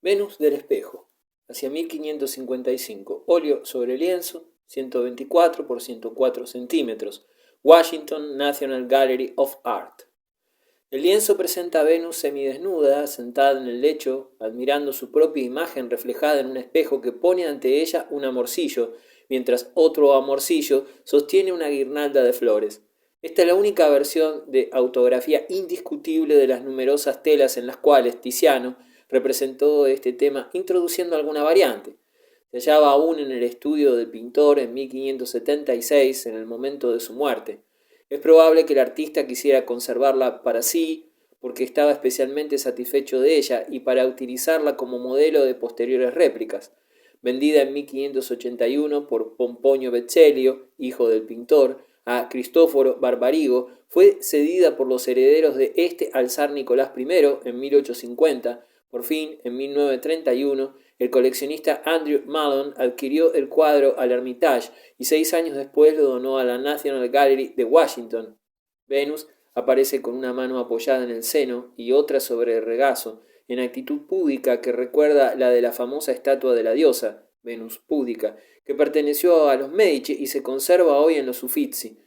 Venus del Espejo, hacia 1555, óleo sobre lienzo, 124 por 104 centímetros, Washington National Gallery of Art. El lienzo presenta a Venus semidesnuda, sentada en el lecho, admirando su propia imagen reflejada en un espejo que pone ante ella un amorcillo, mientras otro amorcillo sostiene una guirnalda de flores. Esta es la única versión de autografía indiscutible de las numerosas telas en las cuales Tiziano representó este tema introduciendo alguna variante. Se hallaba aún en el estudio del pintor en 1576, en el momento de su muerte. Es probable que el artista quisiera conservarla para sí, porque estaba especialmente satisfecho de ella y para utilizarla como modelo de posteriores réplicas. Vendida en 1581 por Pomponio Vecellio, hijo del pintor, a Cristoforo Barbarigo, fue cedida por los herederos de este al zar Nicolás I en 1850. Por fin, en 1931, el coleccionista Andrew Malone adquirió el cuadro al Hermitage y 6 años después lo donó a la National Gallery de Washington. Venus aparece con una mano apoyada en el seno y otra sobre el regazo, en actitud púdica que recuerda la de la famosa estatua de la diosa, Venus púdica, que perteneció a los Medici y se conserva hoy en los Uffizi.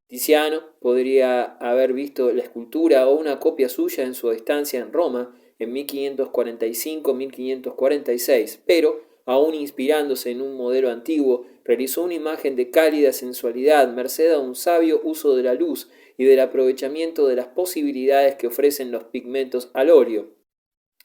Tiziano podría haber visto la escultura o una copia suya en su estancia en Roma en 1545-1546, pero, aun inspirándose en un modelo antiguo, realizó una imagen de cálida sensualidad merced a un sabio uso de la luz y del aprovechamiento de las posibilidades que ofrecen los pigmentos al óleo.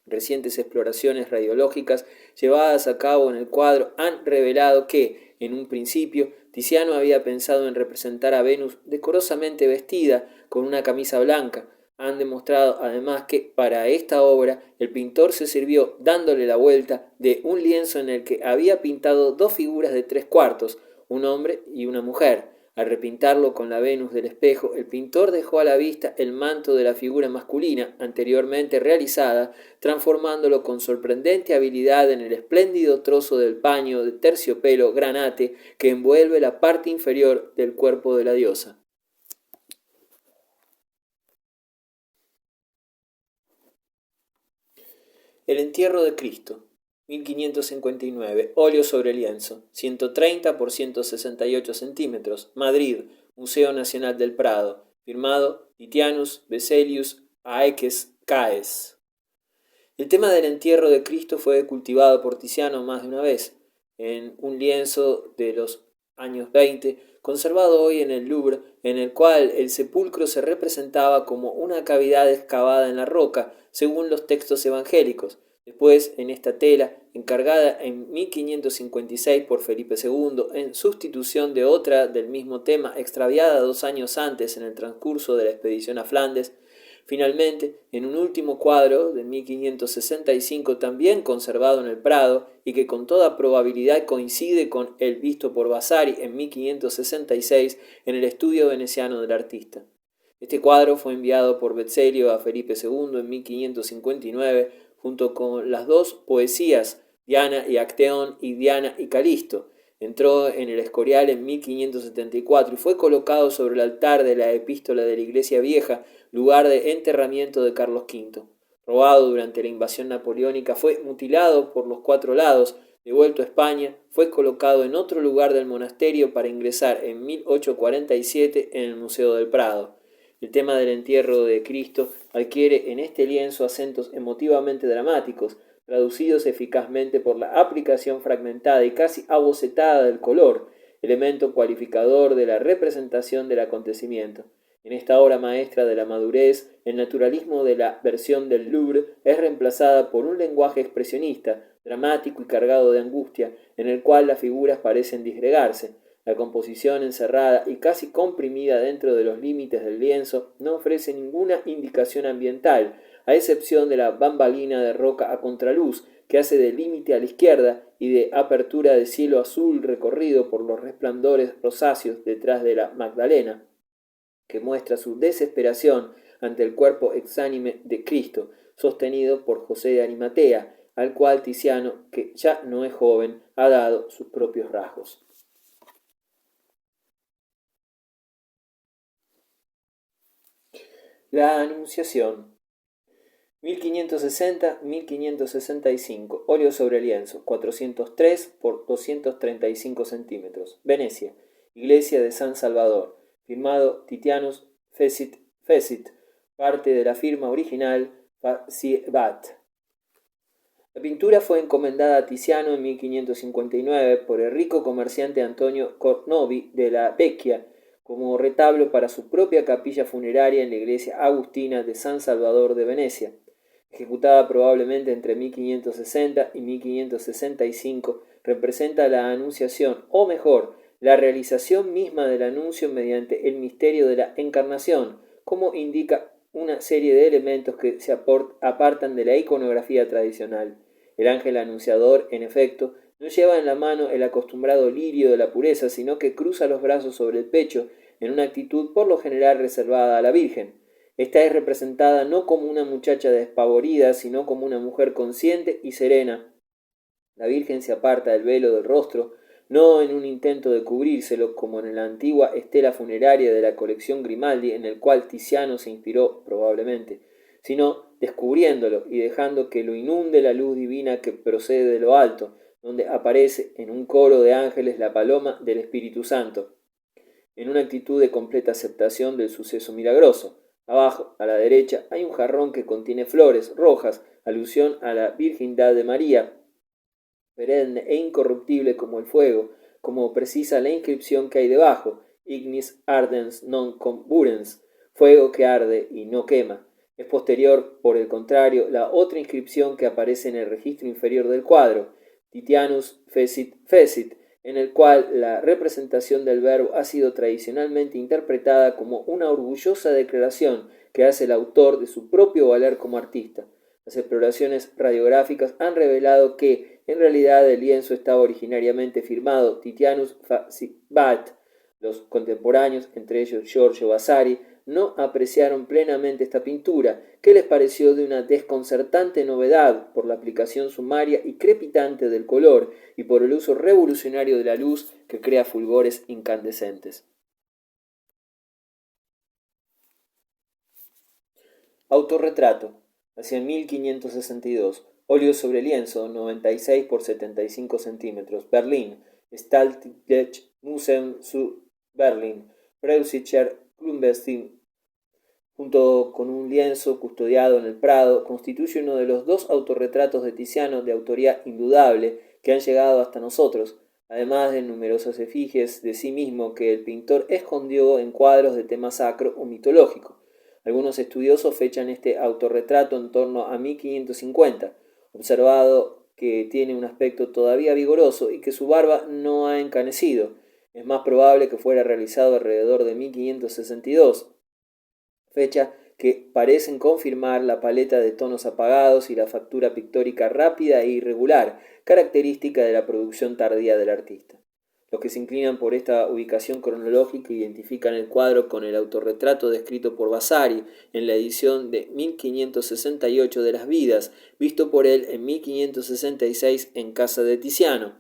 Recientes exploraciones radiológicas llevadas a cabo en el cuadro han revelado que, en un principio, Tiziano había pensado en representar a Venus decorosamente vestida con una camisa blanca. Han demostrado además que para esta obra el pintor se sirvió, dándole la vuelta, de un lienzo en el que había pintado dos figuras de 3/4, un hombre y una mujer. Al repintarlo con la Venus del Espejo, el pintor dejó a la vista el manto de la figura masculina anteriormente realizada, transformándolo con sorprendente habilidad en el espléndido trozo del paño de terciopelo granate que envuelve la parte inferior del cuerpo de la diosa. El entierro de Cristo, 1559, óleo sobre lienzo, 130 por 168 centímetros, Madrid, Museo Nacional del Prado, firmado Titianus Vesalius Aeques Caes. El tema del entierro de Cristo fue cultivado por Tiziano más de una vez, en un lienzo de los años 20, conservado hoy en el Louvre, en el cual el sepulcro se representaba como una cavidad excavada en la roca, según los textos evangélicos. Después, en esta tela, encargada en 1556 por Felipe II, en sustitución de otra del mismo tema extraviada 2 años antes en el transcurso de la expedición a Flandes, finalmente, en un último cuadro de 1565 también conservado en el Prado y que con toda probabilidad coincide con el visto por Vasari en 1566 en el estudio veneciano del artista. Este cuadro fue enviado por Vecellio a Felipe II en 1559 junto con las dos poesías Diana y Acteón y Diana y Calisto. Entró en el Escorial en 1574 y fue colocado sobre el altar de la epístola de la Iglesia Vieja, lugar de enterramiento de Carlos V. Robado durante la invasión napoleónica, fue mutilado por los 4 lados, devuelto a España, fue colocado en otro lugar del monasterio para ingresar en 1847 en el Museo del Prado. El tema del entierro de Cristo adquiere en este lienzo acentos emotivamente dramáticos, traducidos eficazmente por la aplicación fragmentada y casi abocetada del color, elemento cualificador de la representación del acontecimiento. En esta obra maestra de la madurez, el naturalismo de la versión del Louvre es reemplazada por un lenguaje expresionista, dramático y cargado de angustia, en el cual las figuras parecen disgregarse. La composición encerrada y casi comprimida dentro de los límites del lienzo no ofrece ninguna indicación ambiental, a excepción de la bambalina de roca a contraluz, que hace de límite a la izquierda y de apertura de cielo azul recorrido por los resplandores rosáceos detrás de la Magdalena, que muestra su desesperación ante el cuerpo exánime de Cristo, sostenido por José de Arimatea, al cual Tiziano, que ya no es joven, ha dado sus propios rasgos. La Anunciación. 1560-1565, óleo sobre lienzo, 403 por 235 centímetros, Venecia, Iglesia de San Salvador, firmado Titianus Fecit, parte de la firma original Faciebat. La pintura fue encomendada a Tiziano en 1559 por el rico comerciante Antonio Cornovi de la Vecchia como retablo para su propia capilla funeraria en la iglesia agustina de San Salvador de Venecia. Ejecutada probablemente entre 1560 y 1565, representa la anunciación, o mejor, la realización misma del anuncio mediante el misterio de la encarnación, como indica una serie de elementos que se apartan de la iconografía tradicional. El ángel anunciador, en efecto, no lleva en la mano el acostumbrado lirio de la pureza, sino que cruza los brazos sobre el pecho en una actitud por lo general reservada a la Virgen. Esta es representada no como una muchacha despavorida, sino como una mujer consciente y serena. La Virgen se aparta del velo del rostro, no en un intento de cubrírselo, como en la antigua estela funeraria de la colección Grimaldi, en el cual Tiziano se inspiró probablemente, sino descubriéndolo y dejando que lo inunde la luz divina que procede de lo alto, donde aparece en un coro de ángeles la paloma del Espíritu Santo, en una actitud de completa aceptación del suceso milagroso. Abajo, a la derecha, hay un jarrón que contiene flores rojas, alusión a la virgindad de María, perenne e incorruptible como el fuego, como precisa la inscripción que hay debajo, ignis ardens non comburens, fuego que arde y no quema. Es posterior, por el contrario, la otra inscripción que aparece en el registro inferior del cuadro, Titianus Fecit, en el cual la representación del verbo ha sido tradicionalmente interpretada como una orgullosa declaración que hace el autor de su propio valer como artista. Las exploraciones radiográficas han revelado que, en realidad, el lienzo estaba originariamente firmado Titianus Faciebat. Los contemporáneos, entre ellos Giorgio Vasari, no apreciaron plenamente esta pintura, que les pareció de una desconcertante novedad por la aplicación sumaria y crepitante del color y por el uso revolucionario de la luz que crea fulgores incandescentes. Autorretrato, hacia 1562, óleo sobre lienzo, 96 por 75 centímetros, Berlín, Staatliches Museum zu Berlin, Preußischer Kunstmuseum, junto con un lienzo custodiado en el Prado, constituye uno de los dos autorretratos de Tiziano de autoría indudable que han llegado hasta nosotros, además de numerosas efigies de sí mismo que el pintor escondió en cuadros de tema sacro o mitológico. Algunos estudiosos fechan este autorretrato en torno a 1550, observado que tiene un aspecto todavía vigoroso y que su barba no ha encanecido. Es más probable que fuera realizado alrededor de 1562, fecha que parecen confirmar la paleta de tonos apagados y la factura pictórica rápida e irregular, característica de la producción tardía del artista. Los que se inclinan por esta ubicación cronológica identifican el cuadro con el autorretrato descrito por Vasari en la edición de 1568 de Las Vidas, visto por él en 1566 en casa de Tiziano.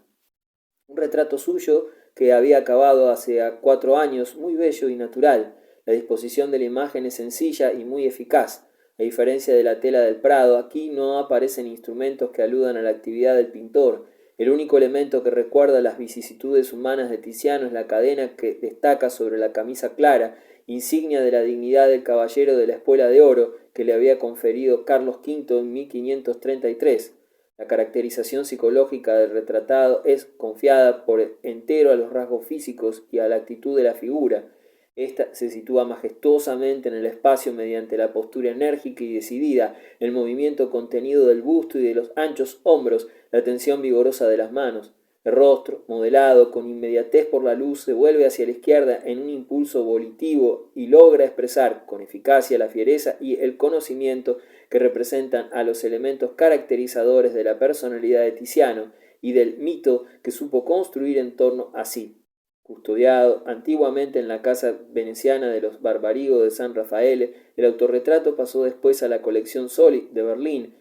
Un retrato suyo que había acabado hace 4 años, muy bello y natural. La disposición de la imagen es sencilla y muy eficaz. A diferencia de la tela del Prado, aquí no aparecen instrumentos que aludan a la actividad del pintor. El único elemento que recuerda las vicisitudes humanas de Tiziano es la cadena que destaca sobre la camisa clara, insignia de la dignidad del caballero de la Espuela de Oro que le había conferido Carlos V en 1533. La caracterización psicológica del retratado es confiada por entero a los rasgos físicos y a la actitud de la figura. Esta se sitúa majestuosamente en el espacio mediante la postura enérgica y decidida, el movimiento contenido del busto y de los anchos hombros, la tensión vigorosa de las manos. El rostro, modelado con inmediatez por la luz, se vuelve hacia la izquierda en un impulso volitivo y logra expresar con eficacia la fiereza y el conocimiento que representan a los elementos caracterizadores de la personalidad de Tiziano y del mito que supo construir en torno a sí. Custodiado antiguamente en la casa veneciana de los Barbarigo de San Rafael, el autorretrato pasó después a la colección Soli de Berlín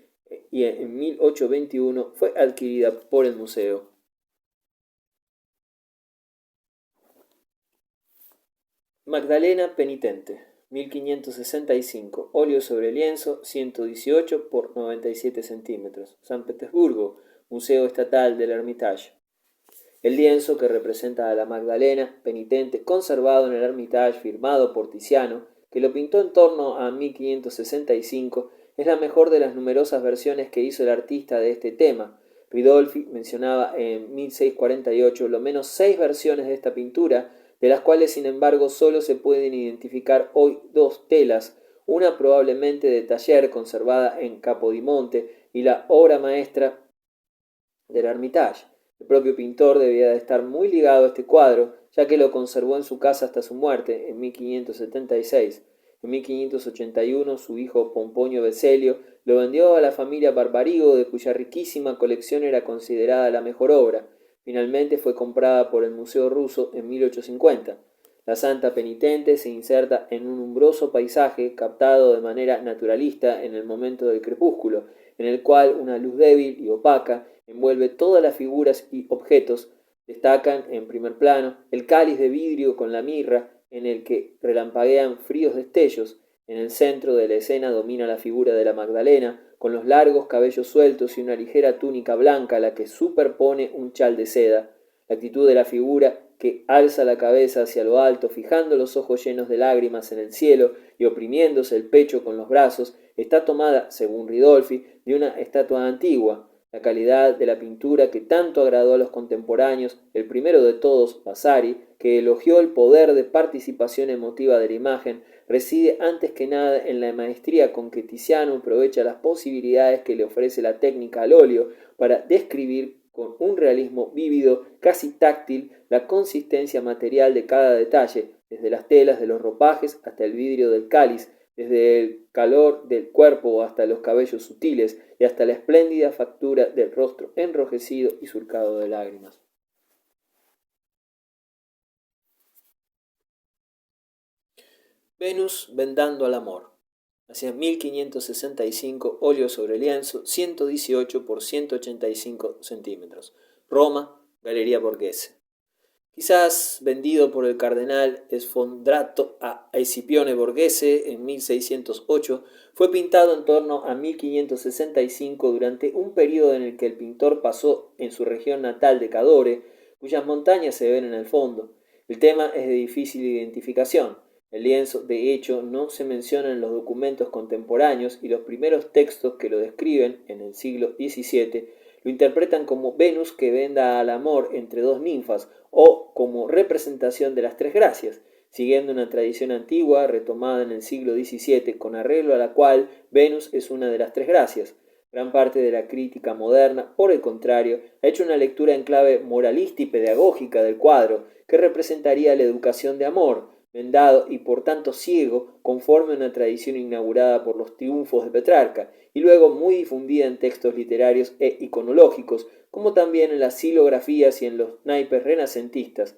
y en 1821 fue adquirida por el museo. Magdalena penitente, 1565, óleo sobre lienzo, 118 por 97 centímetros, San Petersburgo, Museo Estatal del Hermitage. El lienzo, que representa a la Magdalena penitente, conservado en el Hermitage, firmado por Tiziano, que lo pintó en torno a 1565, es la mejor de las numerosas versiones que hizo el artista de este tema. Ridolfi mencionaba en 1648 lo menos 6 versiones de esta pintura, de las cuales sin embargo solo se pueden identificar hoy 2 telas, una probablemente de taller conservada en Capodimonte y la obra maestra del Hermitage. El propio pintor debía de estar muy ligado a este cuadro, ya que lo conservó en su casa hasta su muerte en 1576. En 1581 su hijo Pomponio Veselio lo vendió a la familia Barbarigo, de cuya riquísima colección era considerada la mejor obra. Finalmente fue comprada por el Museo Ruso en 1850. La Santa Penitente se inserta en un umbroso paisaje captado de manera naturalista en el momento del crepúsculo, en el cual una luz débil y opaca envuelve todas las figuras y objetos. Destacan en primer plano el cáliz de vidrio con la mirra, en el que relampaguean fríos destellos. En el centro de la escena domina la figura de la Magdalena, con los largos cabellos sueltos y una ligera túnica blanca a la que superpone un chal de seda. La actitud de la figura, que alza la cabeza hacia lo alto, fijando los ojos llenos de lágrimas en el cielo y oprimiéndose el pecho con los brazos, está tomada, según Ridolfi, de una estatua antigua. La calidad de la pintura que tanto agradó a los contemporáneos, el primero de todos, Vasari, que elogió el poder de participación emotiva de la imagen, reside antes que nada en la maestría con que Tiziano aprovecha las posibilidades que le ofrece la técnica al óleo para describir con un realismo vívido, casi táctil, la consistencia material de cada detalle, desde las telas de los ropajes hasta el vidrio del cáliz, desde el calor del cuerpo hasta los cabellos sutiles y hasta la espléndida factura del rostro enrojecido y surcado de lágrimas. Venus vendando al amor. Hacia 1565, óleo sobre lienzo, 118 por 185 centímetros. Roma, Galería Borghese. Quizás vendido por el cardenal Sfondrato a Escipione Borghese en 1608, fue pintado en torno a 1565 durante un periodo en el que el pintor pasó en su región natal de Cadore, cuyas montañas se ven en el fondo. El tema es de difícil identificación. El lienzo, de hecho, no se menciona en los documentos contemporáneos y los primeros textos que lo describen, en el siglo XVII, lo interpretan como Venus que venda al amor entre dos ninfas o como representación de las tres gracias, siguiendo una tradición antigua retomada en el siglo XVII, con arreglo a la cual Venus es una de las tres gracias. Gran parte de la crítica moderna, por el contrario, ha hecho una lectura en clave moralista y pedagógica del cuadro, que representaría la educación de amor, vendado y por tanto ciego, conforme a una tradición inaugurada por los triunfos de Petrarca, y luego muy difundida en textos literarios e iconológicos, como también en las silografías y en los naipes renacentistas.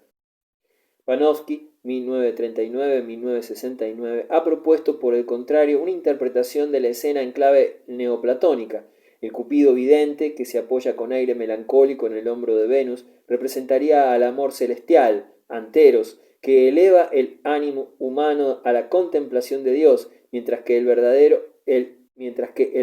Panofsky, 1939-1969, ha propuesto, por el contrario, una interpretación de la escena en clave neoplatónica. El Cupido vidente, que se apoya con aire melancólico en el hombro de Venus, representaría al amor celestial, Anteros, que eleva el ánimo humano a la contemplación de Dios, mientras que el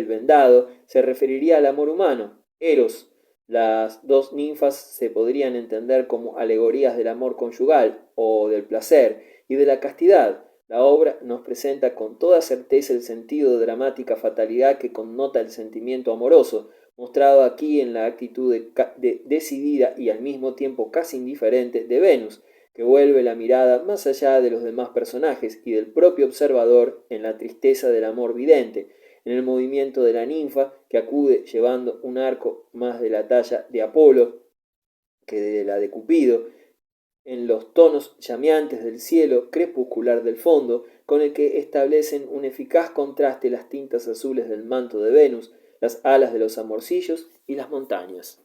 vendado se referiría al amor humano, Eros. Las dos ninfas se podrían entender como alegorías del amor conyugal o del placer y de la castidad. La obra nos presenta con toda certeza el sentido de dramática fatalidad que connota el sentimiento amoroso, mostrado aquí en la actitud decidida y al mismo tiempo casi indiferente de Venus, que vuelve la mirada más allá de los demás personajes y del propio observador en la tristeza del amor vidente, en el movimiento de la ninfa, que acude llevando un arco más de la talla de Apolo que de la de Cupido, en los tonos llameantes del cielo crepuscular del fondo, con el que establecen un eficaz contraste las tintas azules del manto de Venus, las alas de los amorcillos y las montañas.